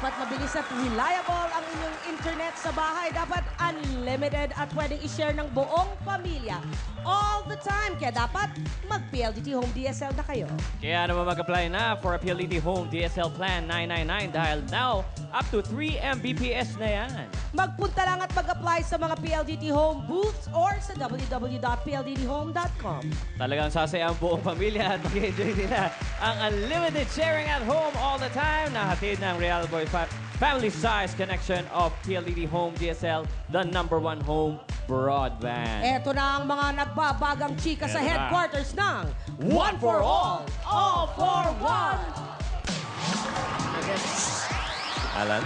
Dapat mabilis at reliable ang inyong internet sa bahay. Dapat unlimited at pwedeng i-share ng buong pamilya. All the time. Kaya dapat mag-PLDT Home DSL na kayo. Kaya naman mag-apply na for a PLDT Home DSL Plan 999 dahil now, up to 3 Mbps na yan. Magpunta lang at mag-apply sa mga PLDT Home booths or sa www.pldthome.com. Talagang sasaya ang buong pamilya at mag-enjoy nila ang unlimited sharing at home all the time na hatid ng Real Boy family size connection of PLDT Home DSL, the #1 home broadband. Eto na ang mga nagbabagang chika sa Eto na. headquarters ng One for All for One! Alan?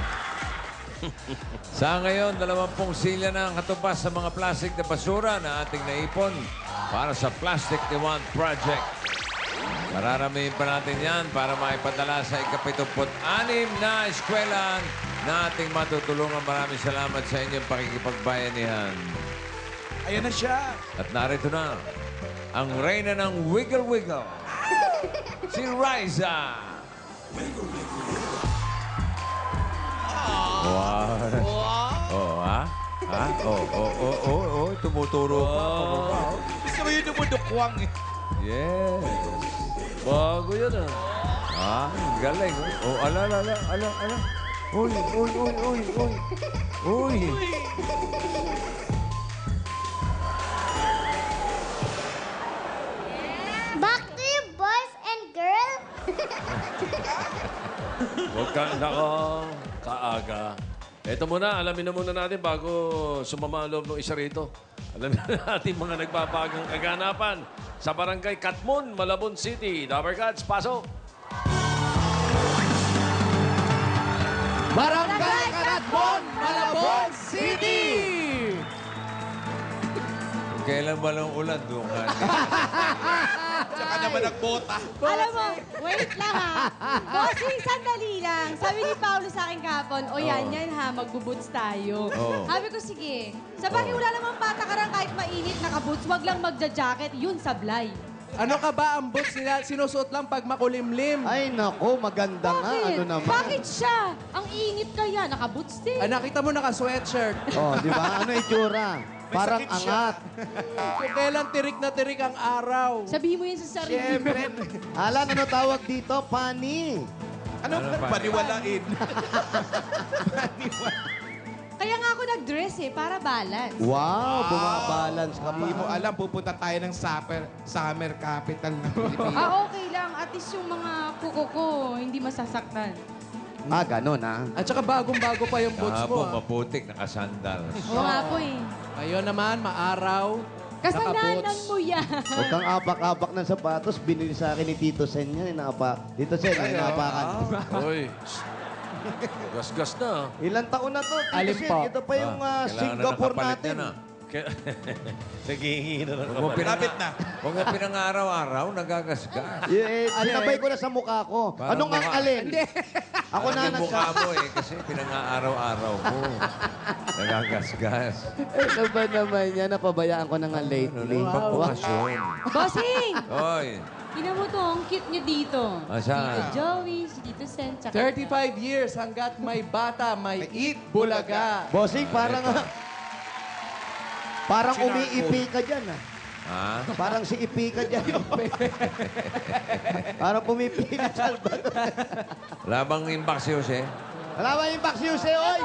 Sa ngayon, 20 silya na ang katubas sa mga plastic na basura na ating naipon para sa Plastic ni One Project. Mararamihin pa natin yan para maipadala sa ika-76 na eskwelahan na ating matutulungan. Maraming salamat sa inyong pakikipagbayanihan. Ayan na siya. At narito na, ang reyna ng Wiggle Wiggle, si Riza. Wow. Oh, ha? Ha? Oh, tumuturo pa. Gusto mo yung dumudukwang eh. Yes. Bago yun, ah. Ah, galing. Oh, ala. Uy. Back to you, boys and girls. Huwag ka, nako, kaaga. Ito muna, alamin na muna natin bago sumama ang loob ng isa rito. Alamin na natin mga nagbabagang kaganapan sa Barangay Katmon, Malabon City. Dabarkads, pasok! Barangay Katmon, Malabon City! Kailan ba lang ulan doon ka? Tsaka naman nagbota. Alam mo, wait lang ha. Bossing, sandali lang. Sabi ni Paolo sa akin kahapon, o yan ha, magbuboots tayo. Oo. Sabi ko, sige. Sa bagay, wala namang patakaran kahit mainit nakaboots, wag lang magja-jacket, yun sablay. Ano ka ba ang boots nila? Sinusuot lang pag makulimlim. Ay, nako, maganda nga. Ano naman? Bakit siya? Ang init kaya, nakaboots din. Ah, nakita mo naka-sweatshirt. Oh, di ba? Ano itsura? Parang sakit siya. angat. Kung kailan tirik na tirik ang araw. Sabihin mo yun sa sarili mo. Siyempre. Alan, ano tawag dito? Pani. Ano paniwalain? Kaya nga ako nag-dress para balance. Wow, bumabalance ka pa. Hindi mo alam, pupunta tayo ng summer capital ng Pilipinas. Okay lang. At least yung mga kuko ko, hindi masasaktan. Ah, ganun, ha? At saka bagong-bago pa yung boots mo. Kahapon, maputik, nakasandals. Oo nga po eh. Ngayon naman, maaraw. Kasalanan naka-boots. mo yan. Huwag kang apak-apak ng sapatos. Binili sa akin ni Tito Sen yan. Dito Sen, inaapakan. Uy, gas-gas na. Ilang taon na to, Tito Alin Sen? po? Ito pa yung Kailangan na Singapore nakapalit natin. yan, ah. Naghihingi na ng Huwag mo kapal. Lapit na. Huwag mo pinang-araw-araw, nagagasgas. Nabay ko na sa mukha ko. Parang Anong ang mukha- alin? Ako na Ang mukha mo eh, kasi pinang-araw-araw mo. Nagagasgas. Ano ba naman yan? Napabayaan ko na nga lately. Pagpukasyon. Bossing! Oy, Tingnan mo to, ang cute nyo dito. Asan? Tito Joey, si Tito Sen, tsaka... 35 years hanggat may bata, may eat bulaga. Bossing, parang umiipi ka dyan, ah. ha? Parang si ipi ka dyan. Parang pumipi na Salvador. Labang imbak si Jose. Wala ba yung Baxiuse, oy?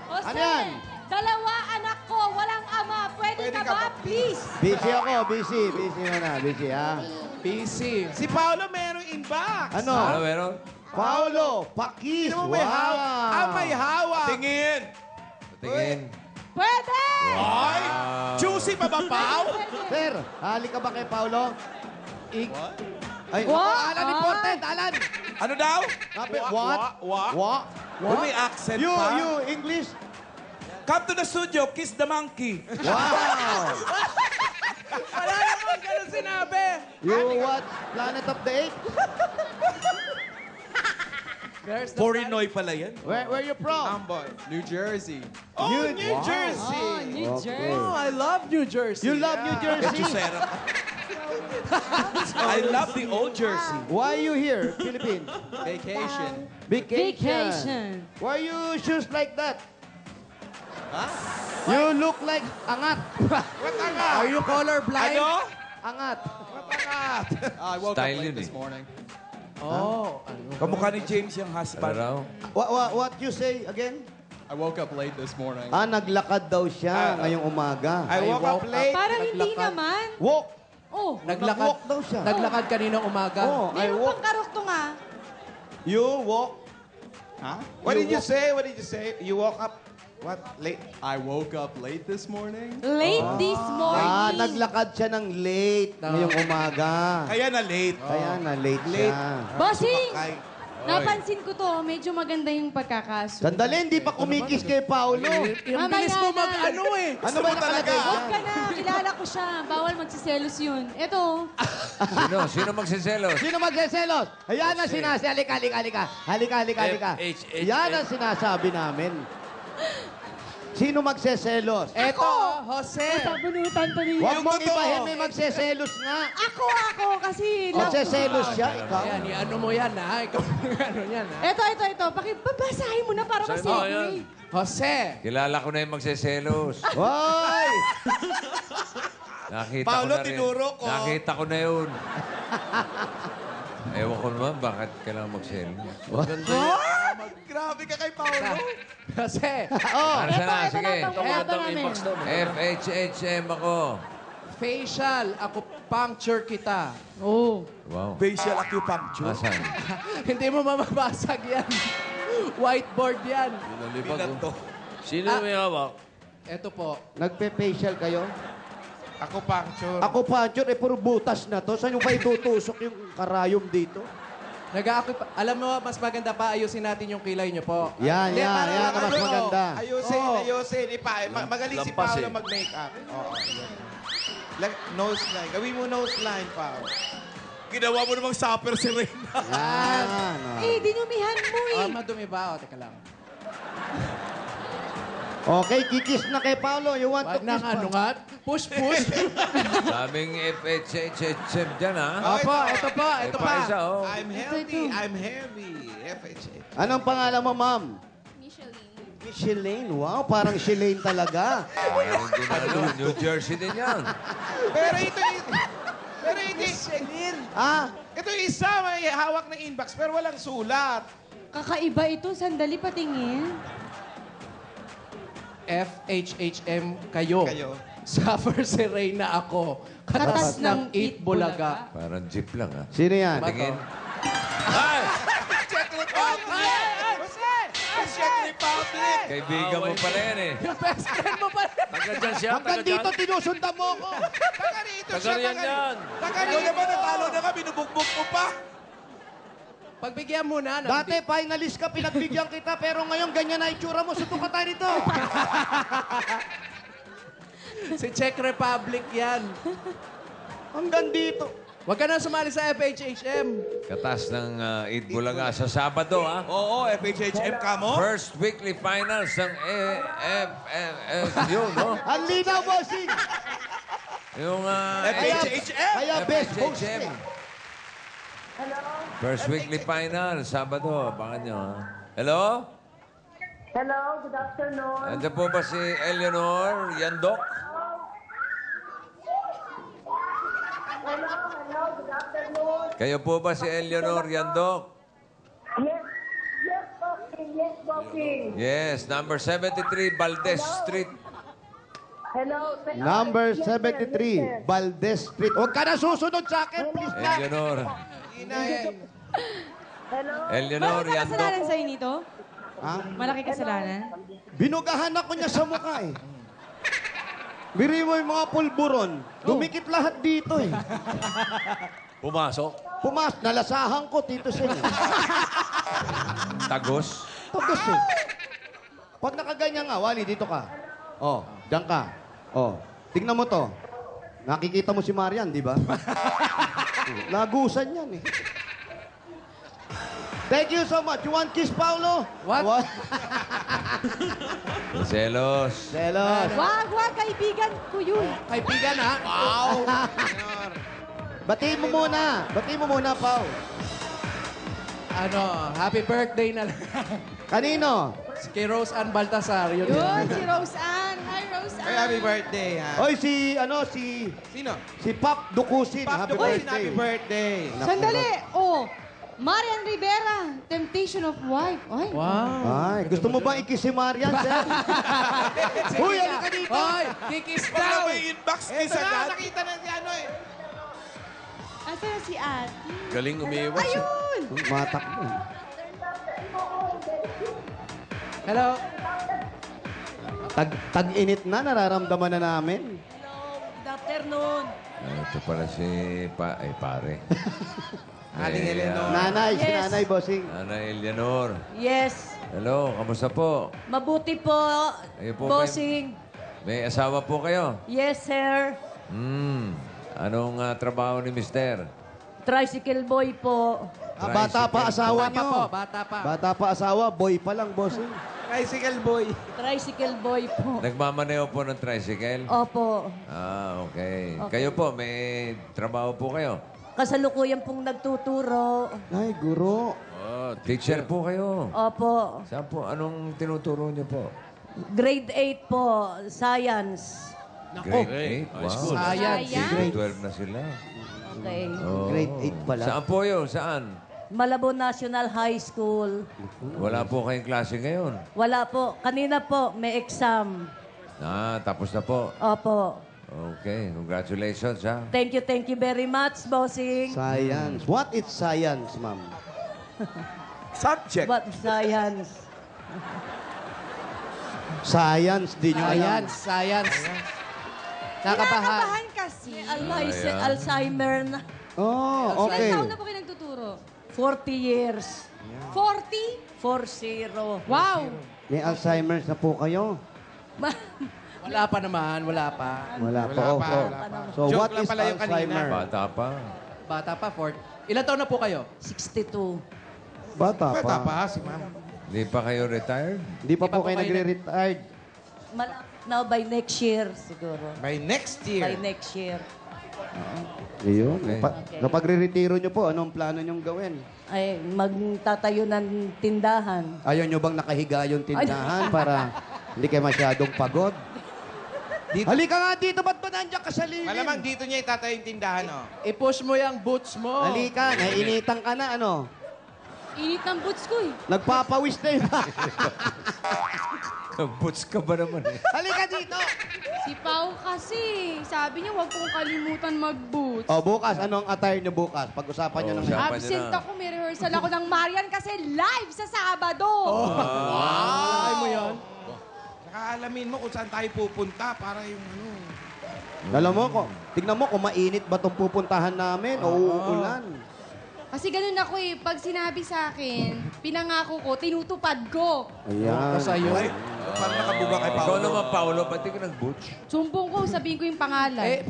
Jose, Ano yan? dalawa anak ko, walang ama. Pwede ka ba, please? Busy ako, busy. Busy na, busy, ha? Busy. Si Paolo merong inbox. Ano? Ano meron? Paulo, pakis. Sino mo may hawak? May hawak. Tingin. Tingin. Pwede! Ay! Juicy pa ba, Pao? Sir, hali ka ba kay Paulo? Ay, What? Alan, important, Alan. Ano daw? What? What? Oh, may accent You, pa. English? Come to the studio, kiss the monkey. Wow! Wala naman ganun sinabi. You watch Planet of the Apes? There's the Porinoy pala yan. Where you from? Amboy. New Jersey. Oh, New Wow. Jersey. Oh, New Okay. Jersey. Oh, I love New Jersey. You love New Jersey? Chusera. I love the old jersey. Why you here, Philippines? Vacation. Vacation. Why you shoes like that? You look like angat. What angat? Are you colorblind? Ano? Angat. What angat? I woke Style up late yun this eh. morning. Oh. Kamukha ni James yung Ano husband. raw? What you say again? I woke up late this morning. Naglakad daw siya ngayong umaga. I woke up late. Parang hindi Naglakad. naman. Walk. Oh, Nag-walk daw siya. Naglakad kaninang umaga. Oh, I meron walk. pang karukto nga. You walk. Huh? What did you say? What did you say? You woke up, what, late? I woke up late this morning. Late this morning. Naglakad siya ng late ngayong umaga. Kaya na late. Kaya na late siya. Bossing, Sumakay. napansin ko to, medyo maganda yung pagkakaso. Sandali, hindi pa kumikis kay Paolo. Yung Mamaya bilis mo na. mag-ano eh. Ano ba nakalagay Huwag dyan? ka na, kilala ko siya. Bawal magsiselos yun. Ito, Sino magsiselos? Sino magseselos? Ayan ang sinasabi. Halika. Halika. FHHM. Yan ang sinasabi namin. Sino magseselos? Eto, Jose. tabunutan to niya. Huwag mong ibahin, may magseselos nga. Ako, kasi... Magseselos siya, ikaw. Ayan, ano mo yan ha? Ikaw ano yan ha? Ito. Babasahin mo na para Sabi mo, ma-segue. Jose. Kilala ko na yung magsiselos. Hoy! Nakita Paolo, ko na rin. tinuro ko. Nakita ko na yun. Ewan ko naman bakit kailangan magselos. Grabe ka kay Paolo. Jose. Para Ito na, na sige. itong Magandang namin. inbox daw. FHHM ako. Facial, acupuncture kita. Oh. Wow. Facial acupuncture. Asan? Hindi mo mamabasag yan. Whiteboard yan. Pinalipag, Binato. Sino may hawak? Ito po. Nagpe-facial kayo? Acupuncture. Acupuncture, puro butas na to. Saan yung pa itutusok yung karayom dito? Alam mo, mas maganda pa ayusin natin yung kilay niyo po. Yan, Hindi, yan. para Yan lang ang mas ano, maganda. Ayusin. Magaling si Lampas Paolo eh. mag-makeup. Oo. Nose line. Gawin mo nose line, Paolo. Ginawa mo namang supper si Reyna. Yan. Eh, dinumihan mo eh. Madumi ba? O, teka lang. Okay, kikis na kay Paolo. You want to Wag na kiss nga, pa? ano nga? Push. Sabing FHHM dyan, ha? Opo, ito po, ito pa. Isa, oh. I'm healthy. I'm heavy. FHA. Anong pangalan mo, ma'am? Micheline. Wow, parang Shilane talaga. Parang din ano, New Jersey din yan. Pero ito ito isa may hawak na inbox pero walang sulat. Kakaiba ito. Sandali patingin. FHHM kayo. Kayo. Suffer si Reyna ako. Katas ng 8 bulaga. Parang jeep lang, ha? Sino yan? Tingin. Czech Republic! Czech Republic! Kaibigan mo pala yan, eh. Yung best friend mo pa rin. Taga dyan siya, taga Hanggang dyan. dito, tinusundan mo ako. Taga rito Taga siya. riyan yan. Taga rito. naman, natalo na ka, binubugbog mo pa. Pagbigyan mo na. Dati, finalist ka, pinagbigyan kita, pero ngayon, ganyan na itsura mo. Sutok ka tayo dito. Si Czech Republic yan. Hanggang dito. Huwag ka na sumali sa FHHM. Katas ng 8 Bulaga sa Sabado, ha? Oo, FHHM ka mo. First weekly finals ng yun, no? Ang linaw, bossing. Yung FHHM! Kaya best host FHHM. eh. First weekly final, Sabado. Baka nyo, ha? Hello? Hello, good afternoon. Nandiyan po ba si Eleanor Yandok? Hello, good afternoon. Kayo po ba si Eleanor Yandok? Yes, Boking. Yes, number 73, Valdez Street. Hello. Number Yes, sir. 73, Valdez Street. Huwag ka na susunod sa akin, please lang. Eleanor. Hello. Eleanor Malaki Yandok. kasalanan sa'yo nito? Ha? Malaki kasalanan? Binugahan ako niya sa mukha eh. Biri mo yung mga pulburon. Dumikit lahat dito eh. Pumasok. Nalasahan ko, Tito Sen. Tagos. Tugos eh. Pag nakaganyan nga, Wally, dito ka. Oh, diyan ka. Oh, tingnan mo to. Nakikita mo si Marian, di ba? Lagusan yan eh. Thank you so much. You want kiss, Paulo? What? Selos. Selos. Wag, kaibigan ko yun. Kaibigan ha? Wow! Batiin mo muna. Batiin mo muna, Pao. Ano, happy birthday na lang. Kanino? Kay Rose Ann Baltasar. Yun. Yun, si Rose Ann. Hi, Rose Ann. Ay, happy birthday, ha? Oy, si Sino? Pap Dukusin. Pap Happy Dukusin, birthday. happy birthday. Sandali. Oh, Marian Rivera. Temptation of Wife. Ay. Wow. Ay, gusto mo ba ikis si Marian, sir? Uy, halika dito. Hoy, kikis Pag daw. may inbox, kiss agad. Nakita na si ano eh. Asan na si Ate? Galing umiiwas. Ayun! Matak mo. Hello. Tag-init na, nararamdaman na namin. Good afternoon. Ito pala si pare. Aling Eleanor. Nanay, si Yes. Nanay Bossing. Ana Eleanor. Yes. Hello, kamusta po? Mabuti po, Ayun po, bossing. May asawa po kayo? Yes, sir. Anong trabaho ni mister? Tricycle boy po. Bata pa asawa Bata niyo. po, bata pa. Bata pa asawa, boy pa lang, Bossing. Tricycle boy. Tricycle boy po. Nagmamaneo po ng tricycle? Opo. Okay. Okay. Kayo po, may trabaho po kayo? Kasalukuyan pong nagtuturo. Ay, guro. Oh, teacher po kayo. Opo. Saan po? Anong tinuturo niyo po? Grade 8 po, science. Grade 8? High Wow. school. Science. Grade 12 na sila. Okay. Oh. Grade 8 pala. Saan po yun? Saan? Malabo National High School. Wala po kayong klase ngayon. Wala po. Kanina po, may exam. Tapos na po. Opo. Okay, congratulations ha. Thank you very much, bossing. Science. What is science, ma'am? Subject. What science? Science, di nyo alam. Science. Nakabahan. Kinakabahan kasi. Alzheimer na. Oh, okay. Ilang taon na po kayo nagtuturo? 40 years. 40? 40. Wow! May Alzheimer's na po kayo? Wala pa naman, wala pa. Wala pa. Wala pa, Oh, wala pa. so Joke what lang is pala yung kanina. Alzheimer? Bata pa. Bata pa, 40. Ilan taon na po kayo? 62. Bata Bata pa. pa si ma'am. Hindi pa kayo retired? Hindi pa po po kayo kayo nagre-retired. Now, by next year, siguro. By next By year. next year. Ayun. Okay. Kapag re-retiro nyo po, anong plano nyong gawin? Ay, magtatayo ng tindahan. Ayaw nyo bang nakahiga yung tindahan para hindi kayo masyadong pagod? Halika nga dito, ba't ba nandiyan ka sa lilim? Malamang dito niya itatayo yung tindahan, oh. I-push mo yung boots mo. Halika, naiinitan ka na, ano? Init ng boots ko eh. Nagpapawis na yun. Boots ka ba naman eh? Halika dito! Si Pao kasi, sabi niya huwag kong kalimutan mag-boots. O, bukas, anong attire nyo bukas? Pag-usapan nyo ng... Usapan nyo Absent na. ako, may rehearsal ako ng Marian kasi live sa Sabado. Ay mo yun. Nakaalamin mo kung saan tayo pupunta para yung ano. Alam mo, tignan mo kung mainit ba itong pupuntahan namin o uulan. Kasi ganun ako eh, pag sinabi sa akin, pinangako ko, tinutupad ko. Ayan. Sa'yo. Ay, parang nakabuga kay Ikaw Paolo. naman, Paolo, ba't di ka nag-boots? Sumbong ko, sabihin ko yung pangalan.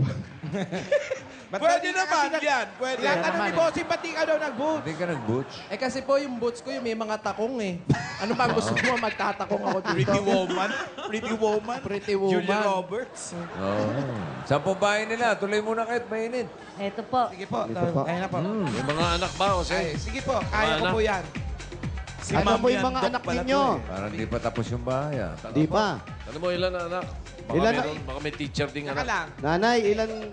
Pwede naman yan. Pwede. Tinatanong ni Bossy, ba't di ka daw nag-boot? Hindi ka nag-boots? Kasi po yung boots ko, yung may mga takong eh. Ano ba gusto mo? Magtatakong ako dito. Pretty woman. Pretty woman. Pretty woman. Julia Roberts. Oo. Saan po bahay nila? Tuloy muna kahit mainit. Ito po. Sige po. Dito po. Ayun na po. May mga anak ba, Ay, Jose? sige po. Kaya ko Anak. po yan. Si Ano Ma'am po yung mga Yandok anak pala ninyo? to eh. Parang di pa tapos yung bahay ah. Di pa. Ano mo, ilan na anak? Baka, Ilan na- baka may teacher ding Saka anak. lang. Nanay,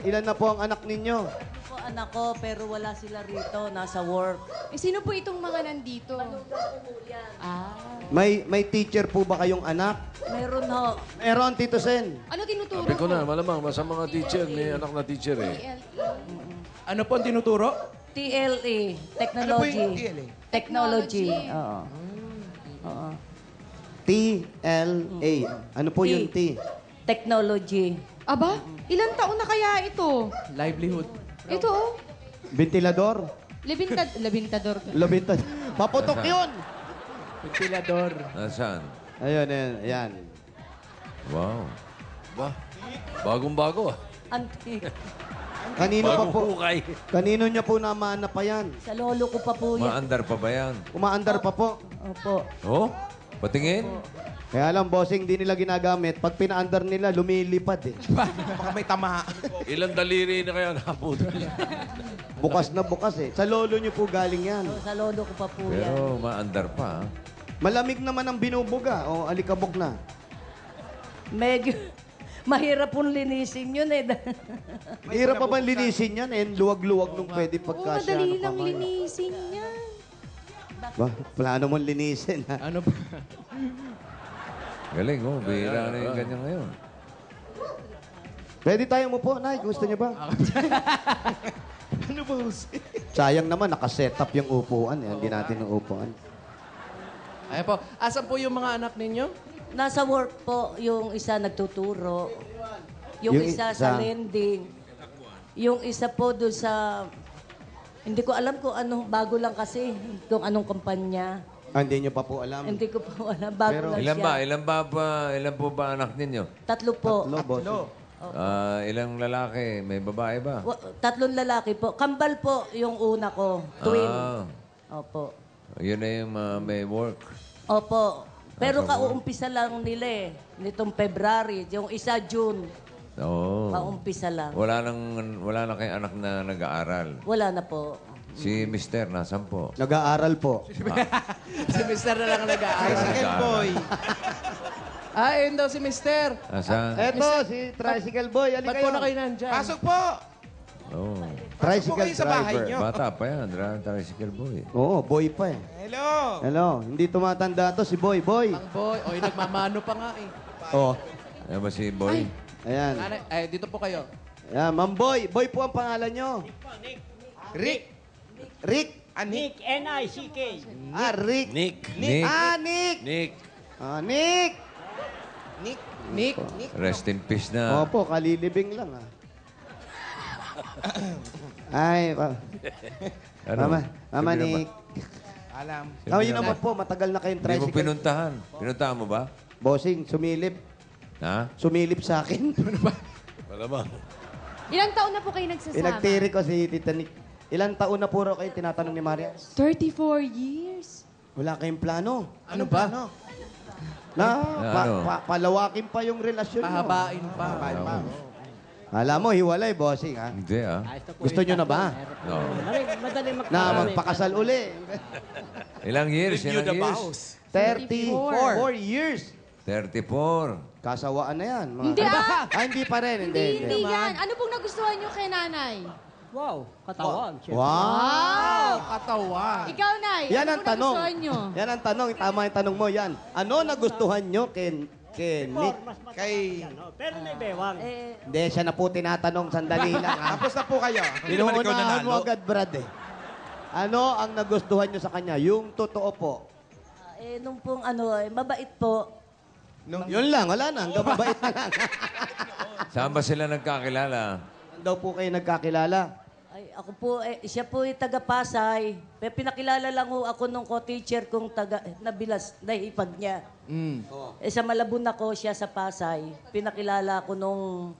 ilan na po ang anak ninyo? Ito po anak ko, pero wala sila rito. Nasa work. Eh, sino po itong mga nandito? May teacher po ba kayong anak? Meron ho. Meron, Tito Sen. Ano tinuturo Sabi ko na, malamang, sa mga teacher, may anak na teacher eh. Ano po ang tinuturo? TLE. Ano po yung Technology. TLE? Technology. Oo. Oo. T-L-A. Ano po yung T? Technology. Aba, ilang taon na kaya ito? Livelihood. Ito oh. Ventilador? Labintador. Labintad. Paputok yun! Ventilador. Nasaan? Ayun, ayan. Wow. Ba? Bagong-bago ah. Antique. Kanino pa Bagong po? hukay. Kanino niya po namana pa yan? Sa lolo ko pa po yan. Maandar pa ba yan? Umaandar pa po. Opo. Oh? Patingin? Kaya alam, bossing, di nila ginagamit. Pag pinaandar nila, lumilipad eh. Baka may tama. Ilang daliri na kaya naputol. Bukas na bukas eh. Sa lolo niyo po galing yan. Sa lolo ko pa po yan. Pero maandar pa. ah. Malamig naman ang binubuga. O, alikabok na. Medyo mahirap pong linisin yun eh. Hirap pa bang linisin yan? Eh, luwag-luwag nung pwede Oo, pagkasya. madali lang linisin yan. Ba, plano mong linisin ha? Ano ba? Galing, oh. Bihira na yung ganyan ngayon. Pwede tayo mo po, Nay. Gusto niyo ba? Ano ba, Jose? Sayang naman, nakaset up yung upuan. Eh. Hindi natin yung upuan. Ayan po. Asan po yung mga anak ninyo? Nasa work po, yung isa nagtuturo. Yung Yung isa isa- sa lending. Yung isa po doon sa... Hindi ko alam kung anong, bago lang kasi, kung anong kumpanya. Hindi niyo pa po alam. Hindi ko po alam, bago Pero- lang Ilan siya. ba? Ilan po ba anak ninyo? Tatlo po. Tatlo, boss. Ilang lalaki? May babae ba? Tatlong lalaki po. Kambal po yung una ko. Twin. Ah, Opo. yun na yung may work. Opo. Pero Nasa kauumpisa lang nila eh. Nitong February. Yung isa June. Oo. Kauumpisa lang. Wala na kayong anak na nag-aaral. Wala na po. Si Mister, nasan po? Nag-aaral po. Si Mister na lang nag-aaral. Tricycle boy. Ah, yun daw si Mister. Asan? Eto, si Tricycle Boy. Ali Ba't po na kayo nandyan? Pasok po. Oo. Tricycle kayo sa bahay driver. niyo. Bata pa yan, tricycle boy. Oo, boy pa eh. Hello. Hello, hindi tumatanda to si Boy. Boy. Ang boy. Oy, nagmamano pa nga eh. Oh, Ayan ba si Boy? ayan. Nanay, ay, dito po kayo. Ayan, Ma'am Boy. Boy po ang pangalan nyo. Rick. Rick. Nick. N-I-C-K. Ah, Rick. Nick. Nick. Ah, Nick. Nick. Ah, Nick. Nick. Nick. Rest in peace na. Opo, kalilibing lang ah. Ay, Ano? Mama Sabi Nick. Alam. Oh, yun naman po, matagal na kayong Hindi mo tricycle. pinuntahan. Pinuntahan mo ba? Bossing, sumilip. Ha? Sumilip sa akin. Malamang. Ilang taon na po kayo nagsasama? Pinagtiri ko si Tita Nick. Ilang taon na po raw kayo tinatanong ni Maria? 34 years. Wala kayong plano. Ano ba? Na, ano? palawakin pa yung relasyon nyo. Pahabain pa. Alam mo, hiwalay, bossing, ha? Hindi ah. Gusto nyo na ba? No. Madali Na magpakasal uli. Ilang years? Review Ilang the years? vows. 34 years. 34. Kasawaan na yan. Mga... Hindi ah! Hindi pa rin. Hindi yan. Ano pong nagustuhan nyo kay nanay? Wow, katawan. Wow! Katawan. Ikaw, Nay. Yan ano ang pong tanong. nagustuhan nyo? Yan ang tanong. Tama yung tanong mo yan. Ano nagustuhan nyo kay Nick? Kay... Pero may bewang. Hindi, siya na po tinatanong. Sandali lang, ha? Tapos na po kayo. Hindi naman ikaw Inuunahan mo nanalo. agad, Brad, eh. Ano ang nagustuhan nyo sa kanya? Yung totoo po. Nung pong mabait po. Yun lang, wala na. Hanggang mabait na lang. Saan ba sila nagkakilala? Saan daw po kayo nagkakilala? Ay, ako po, siya po ay taga-Pasay. Pero pinakilala lang ho ako nung co-teacher kong nabilas, nahipag niya. Sa Malabon ako, siya sa Pasay. Pinakilala ko nung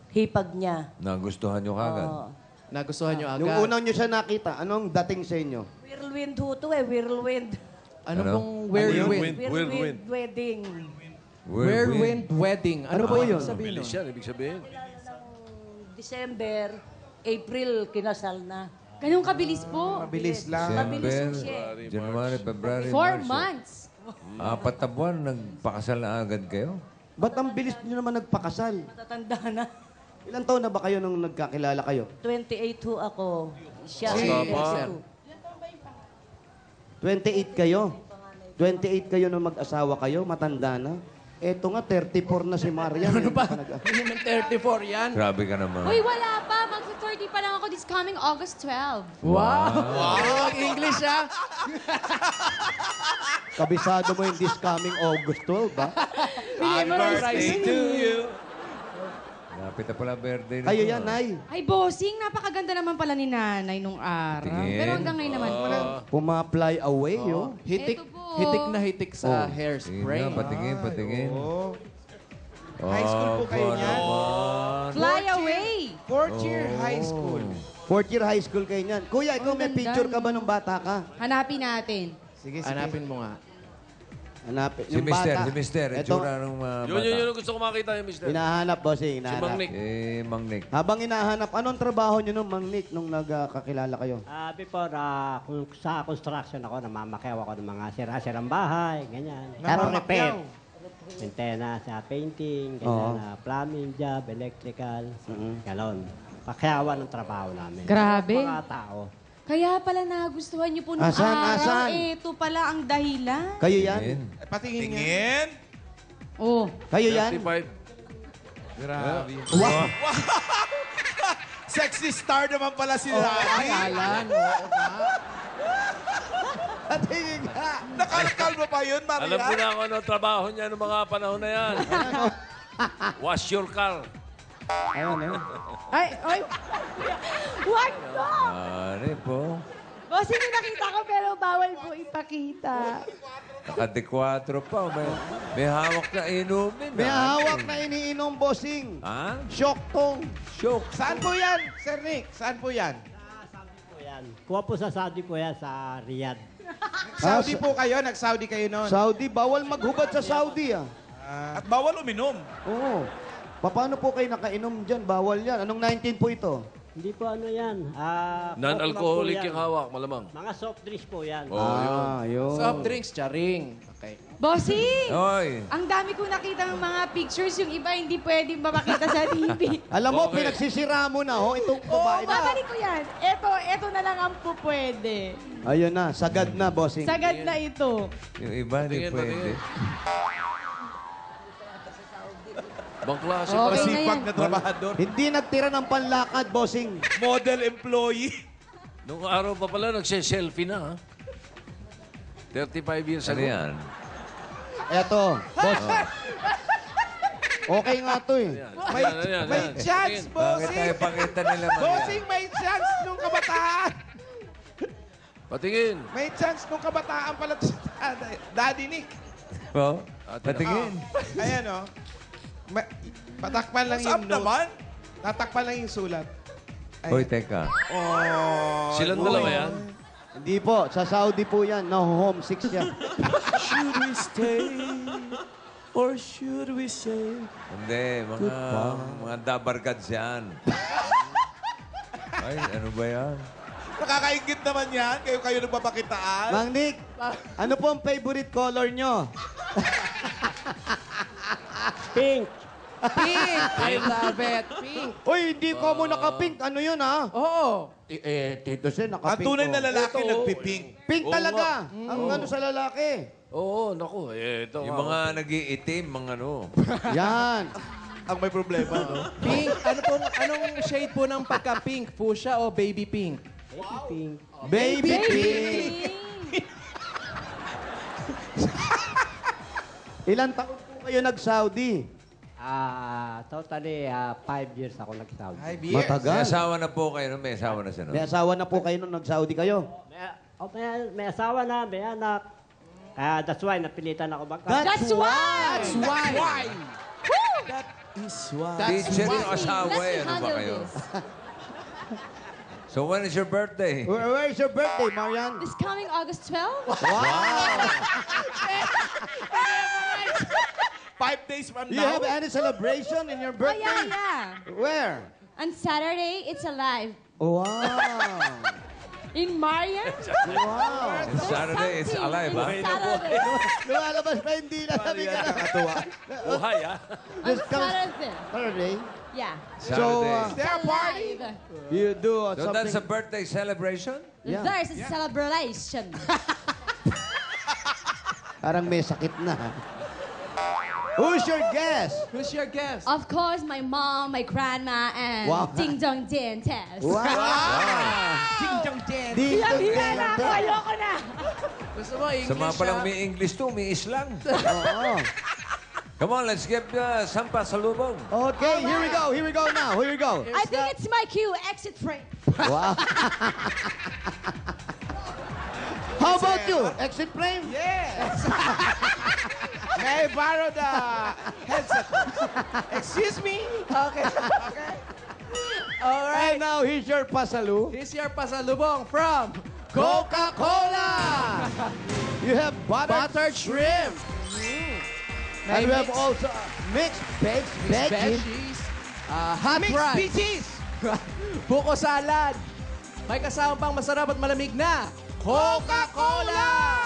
hipag niya. Nagustuhan nyo kagad? Oo. Nagustuhan nyo agad. Yung unang nyo siya nakita, anong dating sa inyo? Whirlwind ho to whirlwind. Ano Ano? pong whirlwind? Whirlwind wedding. Whirlwind wedding. Ano po yun? Sabihin Bilis yan, ibig sabihin. December, April, kinasal na. Ganun kabilis po. Mabilis lang. Mabilis December, po siya. January, February, 4 March. months. 4 na buwan, nagpakasal na agad kayo? Ba't ang bilis nyo naman nagpakasal? Matatanda na. Ilang taon na ba kayo nung nagkakilala kayo? 28 ho ako. Siya, Tama. 28 kayo? 28 kayo nung mag-asawa kayo? Matanda na? Eto nga, 34 na si Marian. Ano ba? Hindi naman 34 yan. Grabe ka naman. Uy, wala pa. Magsa-30 pa lang ako this coming August 12. Wow! English ah! Kabisado mo yung this coming August 12, ba? Happy birthday to you! Lapit na pala birthday nito. Kayo yan, Nay. Ay, bossing, napakaganda naman pala ni nanay nung araw. Tingin. Pero hanggang ngayon naman po. Puma-fly away, yo. Hitik, Eto po. hitik na hitik sa Tingin hairspray. na, patingin, patingin. High school po kayo Aba niyan? naman. Fly away! Fourth year high school. Fourth year high school kayo niyan. Kuya, ikaw may ganda. picture ka ba nung bata ka? Hanapin natin. Sige, sige. Hanapin mo nga. Hanapin. Si Mister. Ito, Itsura ng Yun bata. yung gusto ko makita yung mister. hinahanap, bossing. Si Hinahanap. Mang Nick. Mang Nick. Habang hinahanap, anong trabaho niyo nung Mang Nick nung nagkakilala kayo? Before, kung sa construction ako, namamakyaw ako ng mga sira-sirang bahay, ganyan. Namamakyaw. Maintenance, painting, Oo. ganyan, plumbing job, electrical, galon. Pakyawan ng trabaho namin. Grabe. Mga tao. Kaya pala nagustuhan niyo po nung Asan, araw. asan? Ito pala ang dahilan. Kayo yan? Patingin nga. Oh. Kayo yan? 35. Grabe. Wow! Sexy star naman pala si Rafi. Alan, oo nga. Patingin nga! Nakalakalma pa yun, Maria. Alam ko na kung ano trabaho niya noong mga panahon na yan. Wash your car. Ayun, eh. Ay! Wag po! Ano po? Bossing, may nakita ko pero bawal po ipakita. Naka-4 pa. May hawak na inumin. May hawak na iniinom, bossing. Ha? Shock tong. Shock. Saan po yan, Sir Nick? Saan po yan? Po yan. Kuha po sa Saudi po yan sa Riyadh. Saudi po kayo? Nag-Saudi kayo noon? Saudi, bawal maghubad sa Saudi, ah. At bawal uminom. Oo. Paano po kayo nakainom dyan? Bawal yan. Anong 19 po ito? Hindi po ano yan. Non-alcoholic Coke lang po yung yan. hawak, malamang. Mga soft drinks po yan. Yun. Soft drinks, charing. Okay. Bossing! Oy. Ang dami ko nakita ng mga pictures. Yung iba hindi pwedeng mapakita sa TV. Alam mo, Okay. pinagsisira mo na, ho, itong Oo, babae na. babalik ko yan. Ito na lang ang pupwede. Ayun na, sagad na, bossing. Sagad na ito. Yung iba, di Patingin, pwede. patingin. Bang klase. Okay na Masipag yan. na trabahador. Hindi nagtira ng panlakad, bossing. Model employee. Nung araw pa pala, nagse-selfie na. Ha? 35 years Ano ago. yan? Eto, boss. Okay nga to eh. May, Yan. may chance, Bakit bossing. tayo pakita nila man Bossing, may chance nung kabataan. Patingin. May chance nung kabataan pala to sa Daddy Nick. Oh, patingin. Ayan, oh. Patakpan lang yung note. Tatakpan lang yung sulat. Hoy, teka. Oh. Silang dalawa yan. Hindi po, sa Saudi po yan. No, homesick siya. Should we stay or should we say? Hindi, mga dabargads yan. Ay, ano ba yan? Nakakaingit naman yan. Kayo nagpapakitaan. Mang Nick, ano po ang favorite color nyo? Pink! Pink! I love it. Pink. Uy, hindi ko mo naka-pink. Ano yun, ha? Oo. Tito Sen, Ang naka-pink. tunay na oh. lalaki Ito, nagpipink. Pink Oo talaga. Ang ano sa lalaki. Oo, naku. Ito Yung mga nag-iitim, mga ano. Yan. Ang may problema, no? Pink. Anong shade po ng pagka-pink? Fuchsia o baby pink? Pink. Baby pink. Ilan taon po kayo nag-Saudi? Totally, 5 years ako nag-Saudi. May Matagal. asawa na po kayo. May asawa na siya, no? May asawa na po kayo nung nag-Saudi kayo? May asawa na, may anak. Kaya that's why napilitan ako That's why! That's why. That is why. Teacher yung asawa eh. Ano ba kayo? So when is your birthday? Where is your birthday, Marian? This coming August 12? 5 days from Do you now. have any celebration in your Oh, birthday? yeah. Where? On Saturday, it's alive. Wow. In Marian? Wow. Saturday, it's alive, ha? Saturday. Lumalabas pa hindi na sabi ka na. Nakakatuwa. Buhay, ha? On This comes Saturday. Saturday. Yeah. So, Saturday. Is there a party? Alive. you do So that's a something. birthday celebration? Yeah. There's a celebration. Parang may sakit na. Who's your guest? Who's your guest? Of course, my mom, my grandma, and Wow. Ding Dong Dentist. Wow. Ding-dong din. Dito Hila na ako, ayoko na. Gusto mo English, Sa mga palang ah? may English to, may Islang. Oo. Come on, let's get some pasalubong. Okay, here we go. Here we go now. Here we go. I think it's my cue. Exit frame. Wow. How about you? Exit frame? Yes. May I borrow the headset? Excuse me? Okay. Okay. All right. And now, here's your pasalu. Here's your pasalubong from Coca-Cola! You have buttered Buttered Shrimp. And we have mix- also mixed Mixed veggies. Hot Mixed rice. veggies. Buko salad. May kasama pang masarap at malamig na Coca-Cola!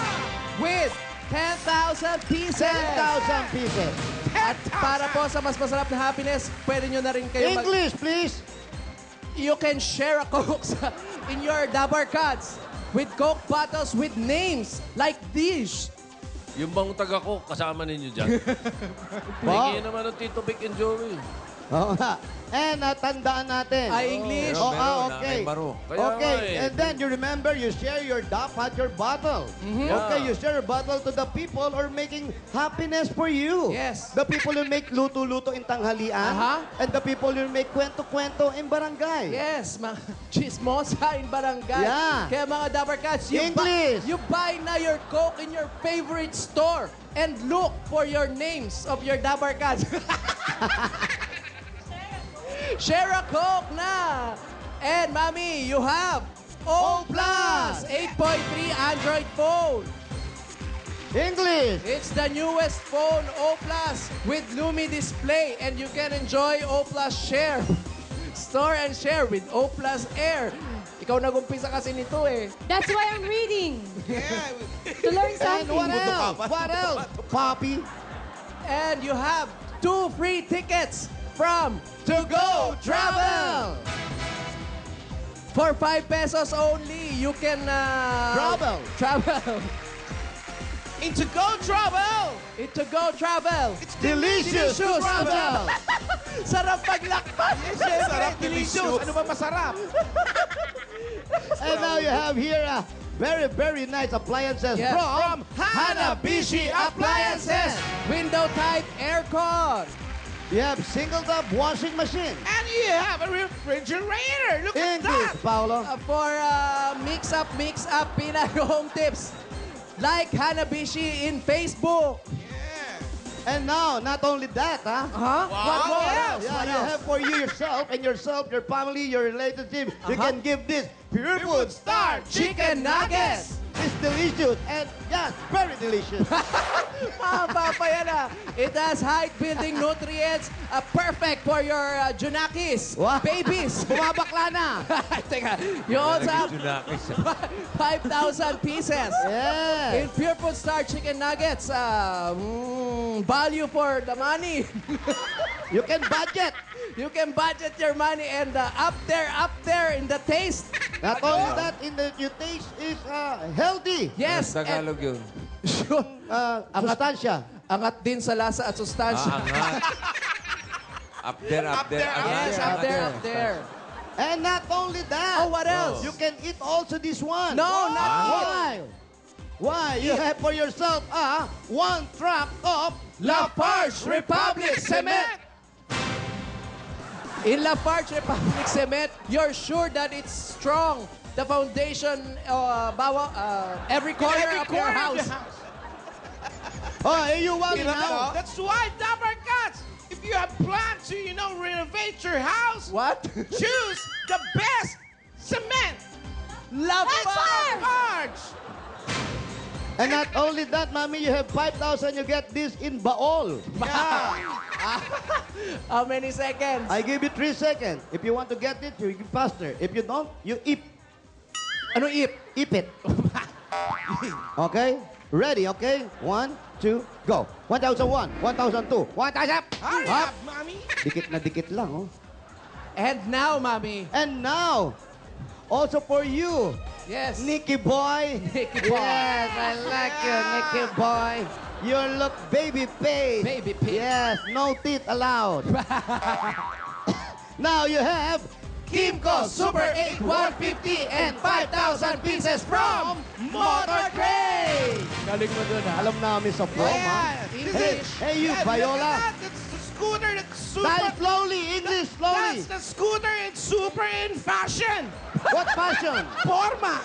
With 10,000 pieces. 10,000 pieces. At para po sa mas masarap na happiness, pwede nyo na rin kayo English, please. You can share a Coke in your Dabar Cats with Coke bottles with names like these. Yung bang taga ko, kasama ninyo dyan. Hingi naman ng Tito Vic and Joey. Oo nga. And tandaan natin. English. Oh, Meron, okay. baro. Kaya Okay, nga eh. and then you remember, you share your DAP at your bottle. Okay, you share your bottle to the people or making happiness for you. Yes. The people who make luto-luto in tanghalian. And the people who make kwento-kwento in barangay. Yes, mga chismosa in barangay. Yeah. Kaya mga Dabar Cats, English. you buy na your Coke in your favorite store and look for your names of your Dabar Cats. Share a Coke na! And, Mami, you have O+, 8.3 Android phone. English. It's the newest phone, O+, with Lumi display, and you can enjoy O+ Share. Store and share with O+ Air. Ikaw nag-umpisa kasi nito eh. That's why I'm reading. To learn And something. what else? What else? Poppy. And you have 2 free tickets from To Go Travel. For 5 pesos only, you can travel. Into Go Travel. Into Go Travel. It's Delicious to travel. Sarap paglakbay. Sarap, delicious. Ano ba masarap? And now you have here very, very nice appliances Yeah. from Hanabishi Appliances. Window type aircon. You have single-tap washing machine. And you have a refrigerator. Look at English, that. Paolo. For mix-up Pinay home tips. Like Hanabishi in Facebook. And now, not only that, What else? Yeah, you have for you yourself, your family, your relationship. You can give this Pure Food Star Chicken nuggets. It's delicious and yes, very delicious. Papa yan ah. It has height-building nutrients, perfect for your Junakis, Wow. babies. Bumabakla na. Teka, you also have Junakis. 5,000 pieces. Yes. In Pure Food Star Chicken Nuggets, value for the money. You can budget. You can budget your money and up there in the taste. Not only that, in the your taste is healthy. Yes. Ano Tagalog yun? Sustansya. Angat din sa lasa at sustansya. Angat. Up there. Yes, up there. And not only that. Oh, what else? You can eat also this one. No, not Why? Why? You have for yourself one truck of Lafarge Republic Cement. In Lafarge Republic Cement, you're sure that it's strong. The foundation, every corner of your house. Oh, you want now? That's why, Dabar Cats, if you have plans to, renovate your house, What? choose the best cement. Lafarge! And not only that, Mami, you have 5,000, you get this in Baol. How many seconds? I give you 3 seconds. If you want to get it, you give faster. If you don't, you eat. Ano ip? Eat it. Okay? Ready, okay? 1, 2, go. 1,001, 1,002, 1,000. Hurry up, Mommy. Dikit na dikit lang, oh. And now, Mami. And now, also for you, Yes. Nicky Boy. Nicky Boy. Yes, I like you, Nicky Boy. You look baby face. Baby face. Yes, no teeth allowed. Now you have Kimco Super 8 150 and 5,000 pieces from Motor Trade. Galing mo dun, ha? Alam namin sa prom, ha? Hey, you, Viola. That's the scooter that's Dahil super... slowly, English, slowly. That's the scooter. It's super in fashion. What fashion? Forma.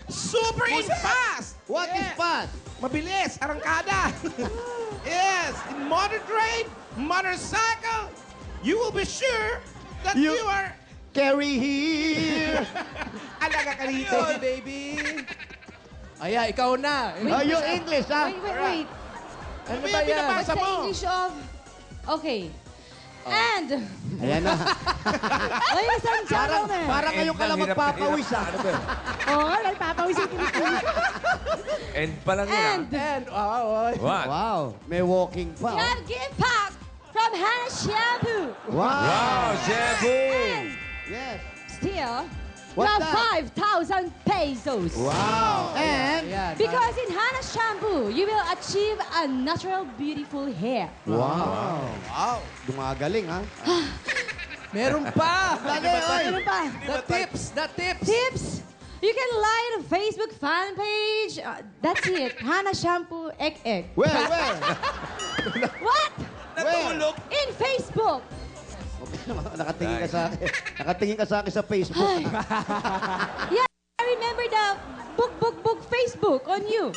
Super in fast. What is fast? Mabilis, arangkada. Yes, in motor trade, motorcycle, you will be sure that you are... Carry here. Alaga ka rito. Baby. Ayan, ikaw na. Yung English, ha? Wait. Ano May ba yan? binabasa What's the mo? English of... Okay. And, Ayan na. ladies and gentlemen. Parang ngayon ka lang magpapawis, ha? Ano ba? Oo, nagpapawis yung Pilipinas. End pa lang yun, And, And, What? Wow, may walking pa. we oh. have gift pack from Hannah Shampoo. Wow, Cebu! Yes. Still, you What's have that? 5,000 pesos. Wow. And, Ayan. Because in Hannah Shampoo, you will achieve a natural, beautiful hair. wow. Wow. Dumagaling, ha? Meron pa. Lagi, oy. Ano pa? The tips. Tips? You can like the Facebook fan page. That's it. Hannah Shampoo, egg. Where? What? Where? In Facebook. Nakatingin ka sa akin. Nakatingin ka sa akin sa Facebook. Yeah, I remember the book Facebook on you.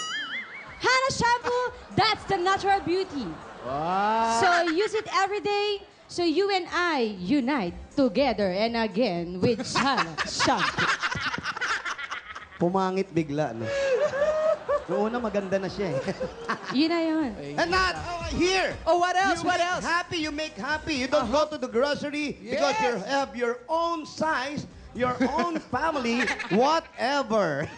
Hannah Shampoo, that's the natural beauty. Wow. So use it every day. So you and I unite together and again with Hannah Shampoo. Pumangit bigla, no? Noong una, maganda na siya, eh. Yun na yun. And not here. Oh, what else? You What make else? happy, you make happy. You don't go to the grocery because you have your own size, your own family, whatever.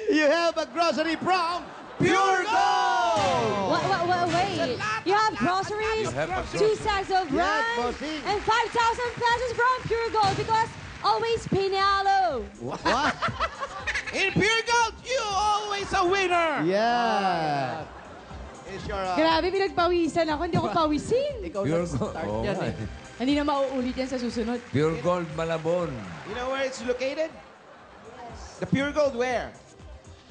You have a grocery from Pure Gold! Wait. You have groceries, You have a 2 sacks of Yes, rice, bossing. and 5,000 pesos from Pure Gold because always Pinalo. What? In Pure Gold, you always a winner. Yeah. It's your... Grabe, pinagpawisan ako. Hindi ako pawisin. Ikaw Pure nag-start gold. yan Oh, eh. Hindi na mauulit yan sa susunod. Pure Gold Malabon. You know where it's located? The Pure Gold where?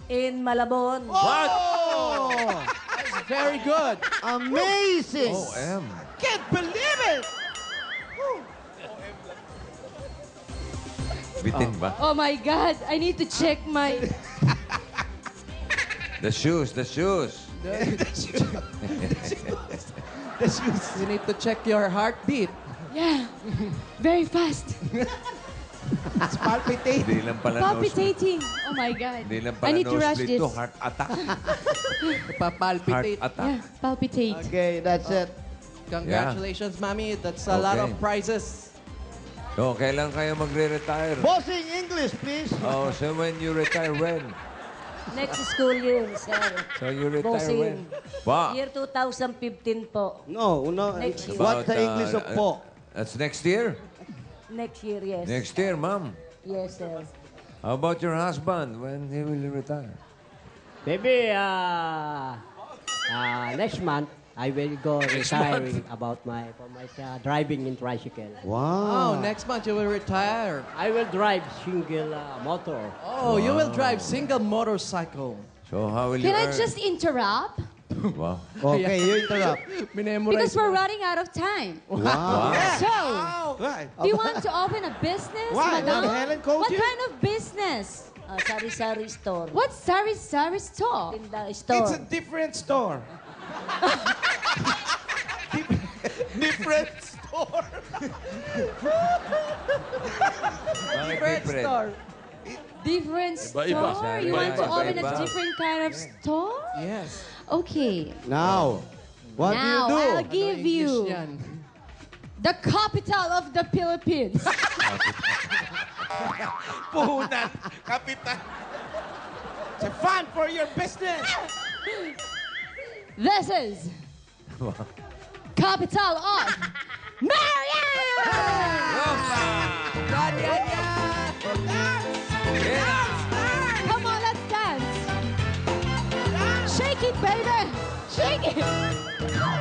In Malabon. What? That's very good. Amazing! OM. Can't believe it! Bitin ba? Oh my God, I need to check my... The shoes. The shoes. You need to check your heartbeat. Yeah, very fast. It's palpitating. Hindi lang pala Palpitating. Oh my God. Hindi lang I pala need to rush nosebleed this. to. Heart attack. Heart Papalpitate. attack. Yeah, palpitate. Okay, that's it. Congratulations, Mami. That's a lot of Okay. prizes. So, kailan kayo magre-retire? Bossing English, please. Oh, so when you retire, when? Next school year, sir. So you retire Bossing. when? Wow. Year 2015 po. No. Next year. What's the About, English of po? That's next year? Next year, yes. Next year, ma'am. Yes, sir. How about your husband? When he will retire? Maybe next month, I will go retiring about for my driving in tricycle. Oh, Wow. next month you will retire. I will drive single motor. Oh, you will drive single motorcycle. So how will you Can I earn? just interrupt? Wow. Okay, you interrupt. Memorize. Because we're running out of time. Wow. So, Right. do you want to open a business, Why? madam? Did Helen call What you? kind of business? Sari-sari store. What's Sari store? Tinda It's store. a different store. Different store. Bakit different? store. Different Iba-iba. store? You want to Iba-iba. open a Iba-iba. different kind of store? Yes. Okay. Now, what do you Now, do? I'll give English you yan. the capital of the Philippines. Puhunan. Kapitan. It's a fun for your business. This is capital of Marian! Come on, let's dance. Shake it, baby. Shake it.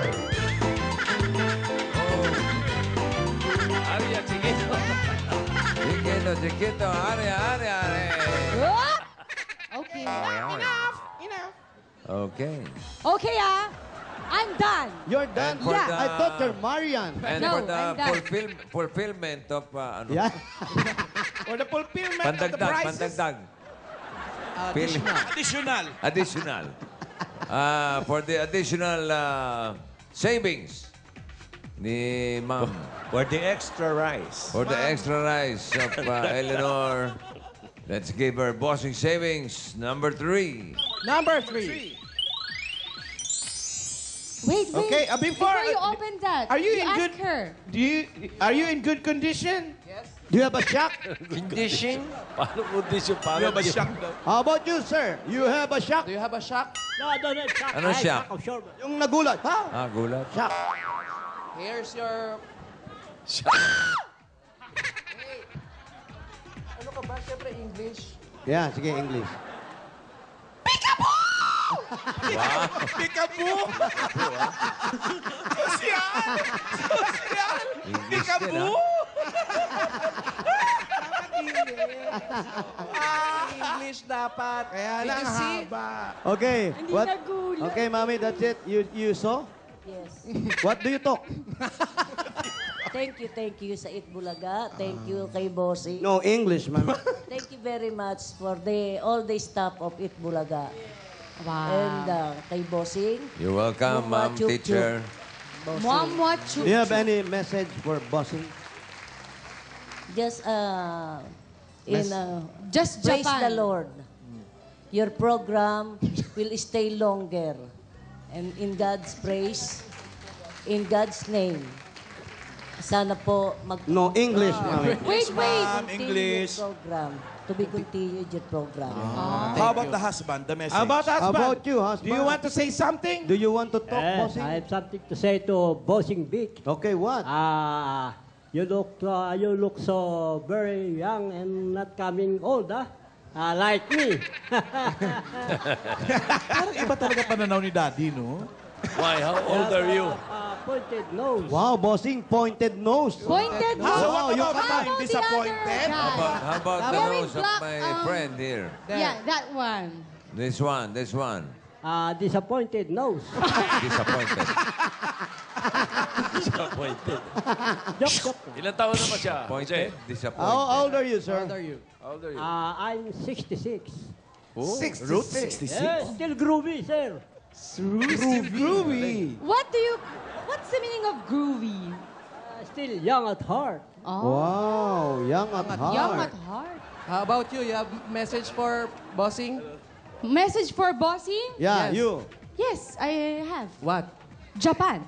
Aria, chiquito. Chiquito, chiquito. Are, are, are. Whoop. Okay. Enough. Okay. Okay, I'm done. You're done? And for Yeah. the- I thought you're Marian. And No, for the I'm done. fulfillment of ano? Yeah. For the fulfillment of the Pandagdag, prices. pandagdag. Additional. Additional. Additional. For the additional savings ni Ma'am. For the extra rice. For the extra rice of Eleanor Let's give her bossing savings. Number 3. Number 3. Wait. Okay, before you open that, are you in ask good- her. Are you in good condition? Do you have a shock? Condition? Paano condition? Paano How about you, sir? You have a shock? Do you have a shock? No, I don't have shock. Ano I have shock? of shoulder. Yung nagulat. Ha? Ah, gulat. Shock. Here's your... Hey. Ano ka ba? Siyempre English. Yeah, sige, English. Peekaboo! Social! Social! English din, Peekaboo! English dapat. Kaya Did lang you see? haba. Okay. Hindi nagulat. Okay, Mami, that's it. You saw? Yes. What do you talk? Thank you sa Itbulaga. Thank you kay Bossing. No, English, ma'am. Thank you very much for all the staff of Itbulaga. Wow. And kay Bossing. You're welcome, Mwa, Ma'am chup, Teacher. Bossing. Mwah, chup. Do you have any message for bossing? Just Just praise Japan. the Lord. Your program will stay longer. And in God's praise, in God's name, sana po No, English, Mami. Wait. English program. To be continued your program. How about the husband, the message? How about How husband? about you, husband? Do you want to say something? Do you want to talk, Yes, bossing? I have something to say to Bossing Vic. Okay, what? You look so very young and not coming old, like me. Parang iba talaga pananaw ni Daddy, no? Why? How old are you? Pointed nose. Wow, bossing, pointed nose. Pointed How nose. about you you ka being disappointed? How about the Very nose of black, my friend here? Yeah, that one. This one. Disappointed nose. Disappointed. Disappointed. Joke. Ilan taon na ba siya? Pointed. How Disappointed. old are you, sir? How old are you? How old are you? I'm 66. Route 66. Still groovy, sir. Groovy. What's the meaning of groovy? Still young at heart. Wow, young at heart. Young at heart. How about you? You have message for bossing? Message for bossing? Yeah, Yes. you. Yes, I have. What? Japan.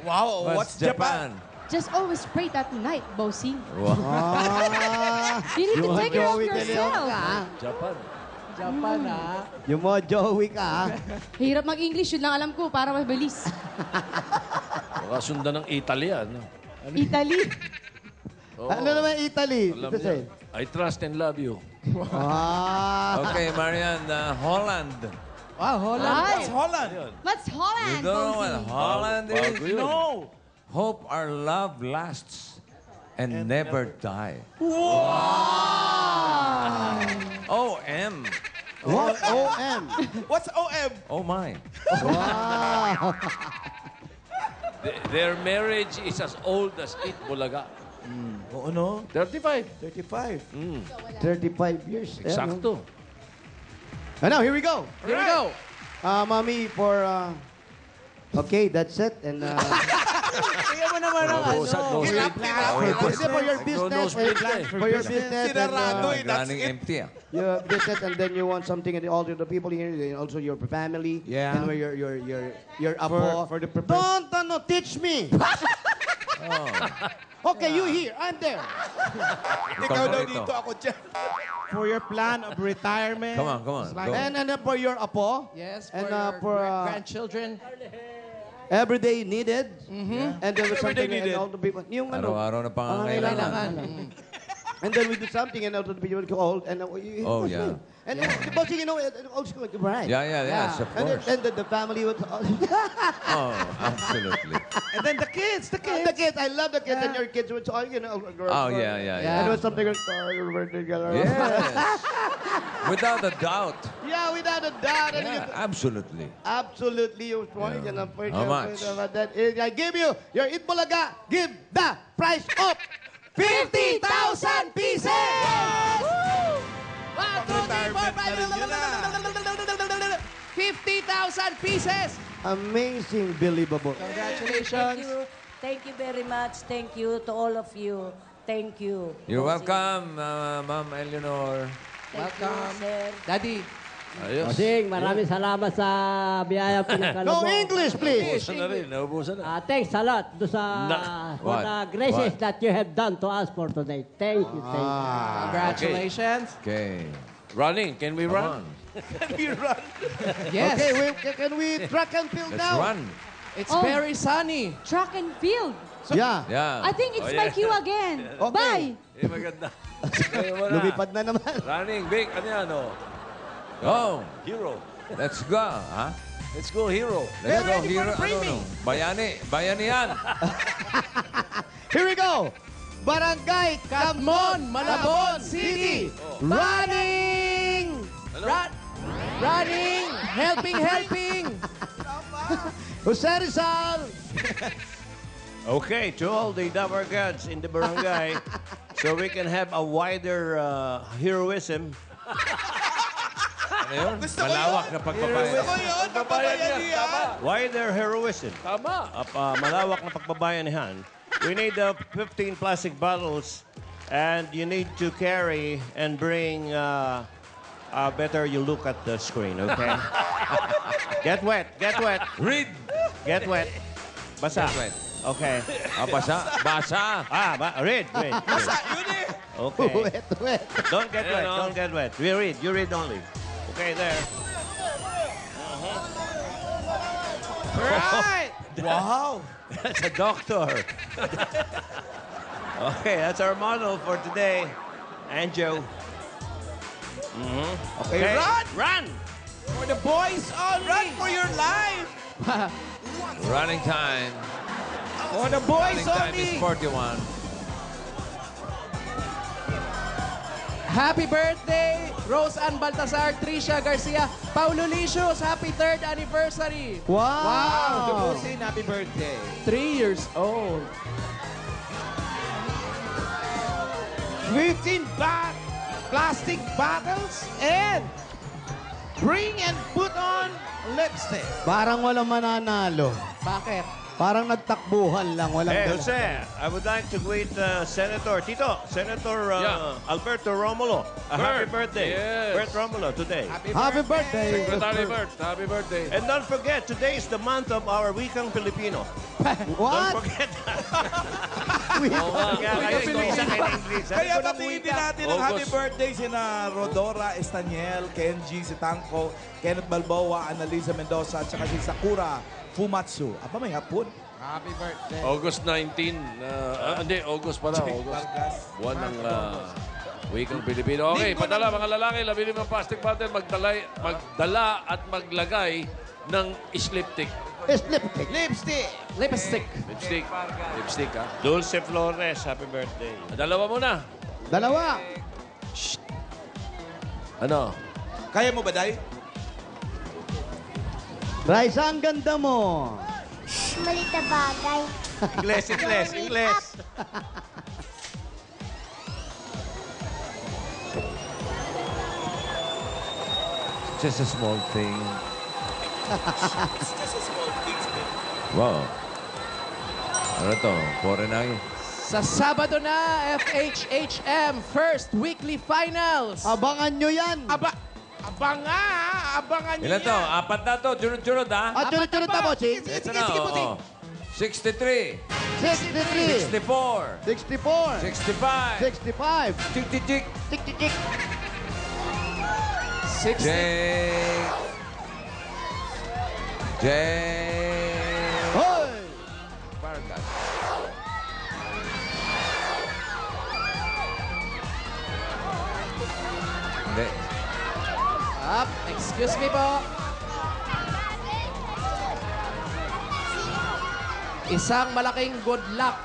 Wow, what's Japan? Just always pray at night, bossing. Ah, You need to want take care of Joey De Leon yourself. ka, ah. Japan. Japan, Yung mo, Joey ka, ah. Hirap mag-English, yun lang alam ko para mabilis. Baka sundan ng Italy, ano? Italy. Oo. Ano naman Italy? Alam Ito niya. say. I trust and love you. Ah. Okay, Marian, Holland. Wow, Holland. Ay, What's Holland? what's You Holland, don't know what bossing? Holland is? Bago yun. No. Hope our love lasts and never die. O.M. What? O.M. What's OM? Oh my. Wow. Their marriage is as old as Itbulaga. Oo, no? 35. 35. 35 years. Eksakto. And now, here we go. Here we go. Mommy, for... okay, that's it. And... Tingnan mo naman ang No split. for your business. For your business. Sinarado And, That's Running it. empty. your business, and then you want something, and all the people here, and also your family. Yeah. And where your apo. For the Don't teach me. Okay, you here. I'm there. Ikaw daw Ito. dito, ako dyan. For your plan of retirement. Come on. Go. And then for your apo. Yes, for And your for grandchildren. everyday needed. And there was something, needed. and all the people. Yung ano, Araw-araw na pangangailangan. Kailangan. and then we do something, and all the people called. And Oh, yeah. And then, but you know, old school, right? Yes, of And course. then the family would. Oh, absolutely. And then the kids. The kids, I love the kids, and your kids would, girls. Oh, yeah. And it was something like, Yes. Without a doubt. yeah, without a doubt. And Yeah, absolutely. absolutely, you was Yeah. and How much? I give you your Itbulaga. Give the price of 50,000 pieces. 1, 2, 3, 4, 5. 50,000 pieces. Amazing, believable. Congratulations. Thank you very much. Thank you to all of you Thank you. You're Bossing. welcome, Ma'am Eleanor. Thank you, sir. Daddy. Ayos. Bossing, maraming salamat sa biyaya No pinagkaloob mo. English, please. Naubusan na rin. Naubusan na. Thanks a lot for What? the graces What? that you have done to us for today. Thank you, thank you. Congratulations. Okay. Running. Can we Come run? on. Yes. Okay, can we track and field Let's now? run. It's Oh. very sunny. Track and field. Yeah. Yeah. I think it's my cue again. Okay. Bye. Eh, maganda. Kaya mo na. Lumipad na naman. Running. Big. Ano yan, oh? Go. Hero. Let's go. Ha? Let's go, hero. Let's go. ready for Hero. the framing. Bayani. Bayani yan. Here we go. Barangay Katmon, Malabon City. Running! Running! Helping! Jose Rizal. Okay, to all the Dapper Gods in the barangay, so we can have a wider heroism. Ano yun? Malawak na pagpapayan. Wider heroism. Tama. Malawak na pagbabayanihan. We need 15 plastic bottles, and you need to carry and bring. Better you look at the screen, okay? Get wet. Read. Get wet. Basa. Get wet. Okay. Basa. Basa. Read. Basa, yun eh. Okay. Wet. Don't get wet. Don't get wet. We read. You read only. Okay, there. Right. Wow. That's a doctor. Okay, that's our model for today. Anjo. Okay, run. Run! For the boys only. Run for your life. Running time. For the boys Running time is only. 41. Happy birthday, Rose Ann Baltazar, Tricia Garcia, Paulo Licios, happy 3rd anniversary. Wow. Bossing, happy birthday. 3 years old. 15 plastic bottles and bring and put on lipstick. Parang walang mananalo. Bakit? Parang nagtakbuhan lang. Walang Hey, dala. Jose, I would like to greet Senator Yeah. Alberto Romulo. Happy birthday. Yes. Bert Romulo today. Happy birthday. Secretary Bert, happy birthday. And don't forget, today is the month of our Wikang Filipino. Don't What? forget that. Oo nga. Kaya English ang English. Kaya batiin din natin ang happy August. birthday sina Rodora Estaniel, Kenji, si Tangko, Kenneth Balboa, Annalisa Mendoza, at saka si Sakura Fumatsu. Aba, may hapon. Happy birthday. August 19. Hindi, August pala. August. Buwan ng Wikang Pilipino. Okay, padala mga lalaki, labili mo plastic bottle, magdala at maglagay ng slipstick. Lipstick. Lipstick. Lipstick. Lipstick, ha? Dulce Flores, happy birthday. Dalawa muna. Dalawa. Ano? Kaya mo ba, Day? Raisa, ang ganda mo. Malit na bagay. English. Just a small thing. Wow. Ano to? Foreign. Sa Sabado na, FHHM First Weekly Finals. Abangan nyo yan. Abangan niyo Ilan to? Apat na to. Junod-junod, ha? At sunod-sunod na, bossing. Ito na, oo. 63. 63. 64. 64. 65. 65. Tik-tik-tik. Tik-tik-tik. 60. Jake. Hoy! Vargas. Hindi. Up. Excuse me po. Isang malaking good luck.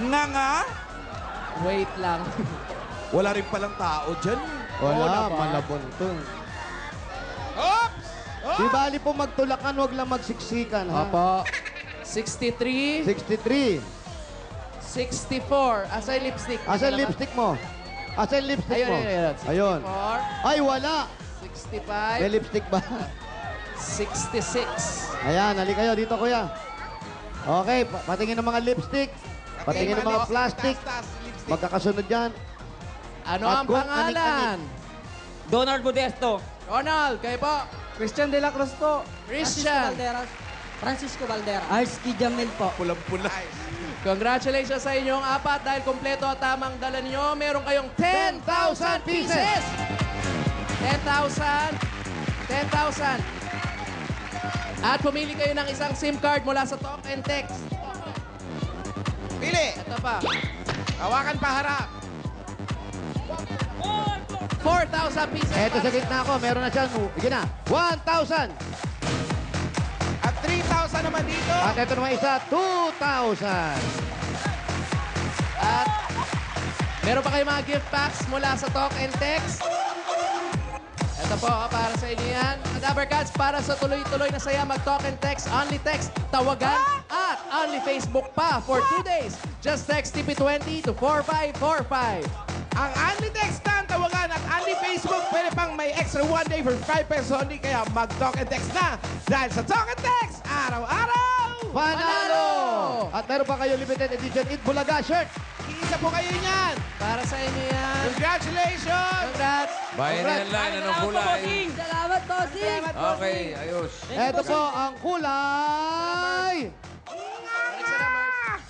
Nga. Wait lang. Wala rin palang tao dyan. Wala, malabon to. Oops! Di bali po magtulakan, wag lang magsiksikan, ha? Opo. 63. 63. 64. Asa yung lipstick? Asa yung lipstick mo? Asa yung lipstick Ayun, mo? ayun. Ayun. 64. Ay, wala. 65. May lipstick ba? 66. Ayan, hali kayo. Dito, kuya. Okay, patingin ng mga lipstick. Patingin ng mga plastic. Magkakasunod yan. Ano At ang kung pangalan? Donald Modesto. Ronald, kayo po. Christian de la Cruz po. Christian. Francisco Valderas. Arski Jamil po. Pulang-pula. Congratulations sa inyong apat dahil kompleto at tamang dala ninyo. Meron kayong 10,000 pieces! 10,000. 10,000. At pumili kayo ng isang SIM card mula sa Talk and Text. Pili. Ito pa. Hawakan pa harap. 4,000 pieces. Eto sa gitna ko, meron na siyang, sige na, 1,000. At 3,000 naman dito. At ito naman isa, 2,000. At meron pa kayong mga gift packs mula sa Talk and Text. Ito po, para sa inyo yan. At Abercats, para sa tuloy-tuloy na saya, mag-Talk and Text, only text, tawagan, at only Facebook pa for 2 days. Just text TP20 to 4545. Ang only text na ang tawagan at only Facebook, pwede pang may extra 1 day for 5 pesos only. Kaya mag-talk and text na. Dahil sa talk and text, araw-araw! Panalo! At meron pa kayo limited edition Eat Bulaga shirt. Iisa po kayo niyan. Para sa inyo yan. Congratulations! Congrats! Bayan na yan line. Anong kulay? Salamat, bossing. Okay, ayos. Ito po ang kulay. Balik sa numbers.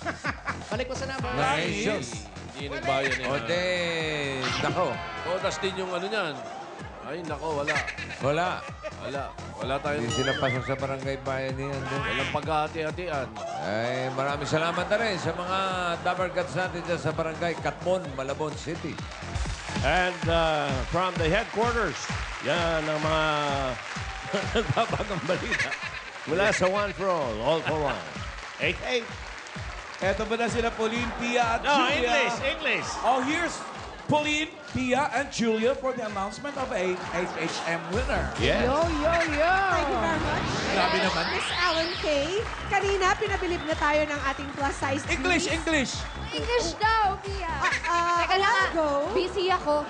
Balik po sa numbers. Nations. Hindi nagbayan yan. O de, nako. Todas din yung ano niyan. Ay, nako, wala. Wala. Wala. Wala tayong... Hindi sila pasok sa barangay bayan niyan. Walang paghahati-hatian. Ay, maraming salamat na rin sa mga Dabarkats natin dyan sa barangay Katmon, Malabon City. And from the headquarters, yan ang mga nagbabagang balita. Mula sa One for All for One. 8-8. Eto ba na sila Pauline, Pia, at No, Julia? English. Oh, here's Pauline, Pia, and Julia for the announcement of a HHM winner. Yes. Yo! Thank you very much. Grabe naman. Miss Alan Kay, kanina pinabilib na tayo ng ating plus-size English, tees. English. English daw, Pia. A while ago, Busy ako.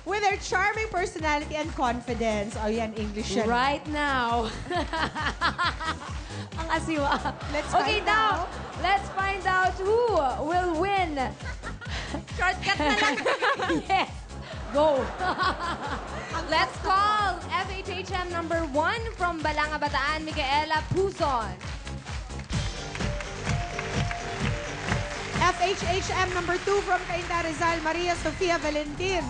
with their charming personality and confidence. Oh, yan, English yan. Right now. Ang asiwa. Let's Okay, find now, out. let's find out who will win. Shortcut na lang. Yes. Go. Let's call FHHM number 1 from Balanga Bataan, Micaela Puzon. FHHM number 2 from Cainta Rizal, Maria Sofia Valentin.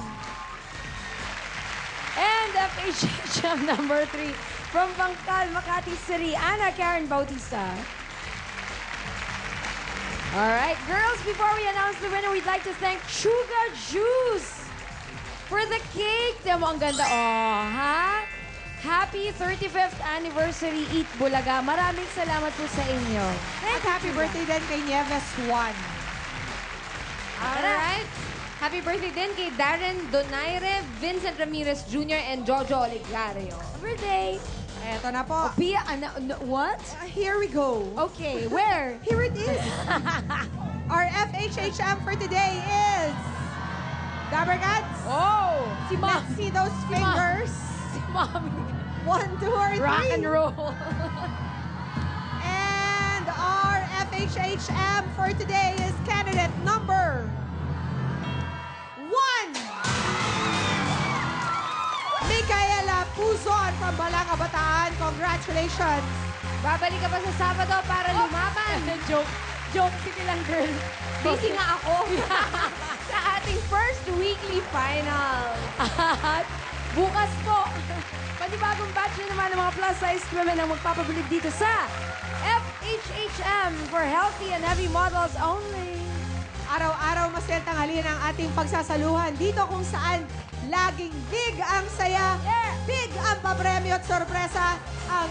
And FHHM number 3 from Bangkal, Makati City, Ana Karen Bautista. All right, girls, before we announce the winner, we'd like to thank Sugar Juice for the cake. Tiyan mo, ang ganda. Oh, ha? Happy 35th anniversary Eat Bulaga. Maraming salamat po sa inyo. At happy birthday din kay Nieves Juan. All right. Happy birthday din kay Darren Donaire, Vincent Ramirez Jr., and Jojo Oligario. Happy birthday. Eto na po. Pia, what? Here we go. Okay, where? Here it is. Our FHHM for today is... Dabarkats. Oh, si Mom. Let's see those fingers. Si Mommy. 1, 2, or 3. Rock and roll. And our FHHM for today is candidate number 1. Micaela Puzon from Balanga Bataan. Congratulations. Babalik ka pa sa Sabado para lumaban. Joke sige lang, girl. Busy nga ako. Sa ating first weekly final. At bukas po, panibagong batch na naman ng mga plus-size women ang magpapabilib dito sa FHHM for healthy and heavy models only. Araw-araw masayang tanghalian ang ating pagsasaluhan dito kung saan laging big ang saya, big ang papremyo at sorpresa, ang